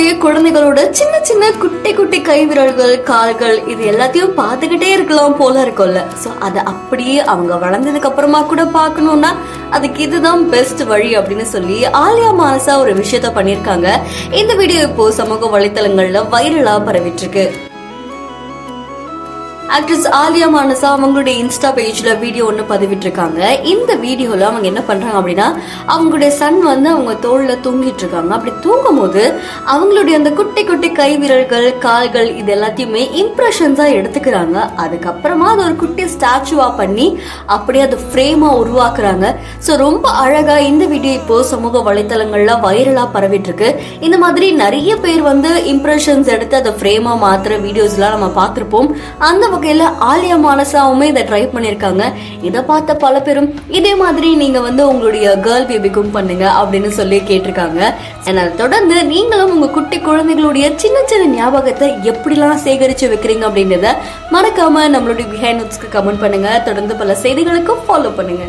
அவங்களுடைய குழந்தைகளோட சின்ன சின்ன குட்டி குட்டி கை விரல்கள், கால்கள் இது எல்லாத்தையும் பார்த்துக்கிட்டே இருக்கலாம் போல இருக்கும்ல. ஸோ அதை அப்படியே அவங்க வளர்ந்ததுக்கு அப்புறமா கூட பார்க்கணும்னா அதுக்கு இதுதான் பெஸ்ட் வழி அப்படின்னு சொல்லி ஆலியா மானசா ஒரு விஷயத்த பண்ணியிருக்காங்க. இந்த வீடியோ இப்போ சமூக வலைத்தளங்கள்ல வைரலா பரவிட்டு இருக்கு. ஆக்ட்ரஸ் ஆலியா மானசா அவங்களுடைய இன்ஸ்டா பேஜ்ல வீடியோ ஒன்று பதிவிட்டு இருக்காங்க. இந்த வீடியோல அவங்க என்ன பண்றாங்க அப்படின்னா, அவங்களுடைய சன் வந்து அவங்க தோல்ல தூங்கிட்டு இருக்காங்க. அப்படி தூங்கும் போது அவங்களுடைய அந்த குட்டி குட்டி கை விரல்கள், கால்கள் இது எல்லாத்தையுமே இம்ப்ரெஷன்ஸா எடுத்துக்கிறாங்க. அதுக்கப்புறமா அது ஒரு குட்டி ஸ்டாச்சுவா பண்ணி அப்படியே அது ஃப்ரேமா உருவாக்குறாங்க. ஸோ ரொம்ப அழகா இந்த வீடியோ இப்போ சமூக வலைத்தளங்கள்ல வைரலா பரவிட்டு இருக்கு. இந்த மாதிரி நிறைய பேர் வந்து இம்ப்ரெஷன்ஸ் எடுத்து அதை ஃப்ரேமா மாத்துற வீடியோஸ் எல்லாம் நம்ம பார்த்திருப்போம். அந்த வகையில ஆலியா மானசாவுமே இதை ட்ரை பண்ணிருக்காங்க. இதை பார்த்த பல பேரும் இதே மாதிரி நீங்க வந்து உங்களுடைய கேர்ள் பேபிக்கும் பண்ணுங்க அப்படின்னு சொல்லி கேட்டிருக்காங்க. அதை தொடர்ந்து நீங்களும் உங்க குட்டி குழந்தைகளுடைய சின்ன சின்ன ஞாபகத்தை எப்படிலாம் சேகரிச்சு வைக்கிறீங்க அப்படின்றத மறக்காம நம்மளுடைய பிஹைண்ட் நோட்ஸ்க்கு கமெண்ட் பண்ணுங்க. தொடர்ந்து பல செய்திகளுக்கும் ஃபாலோ பண்ணுங்க.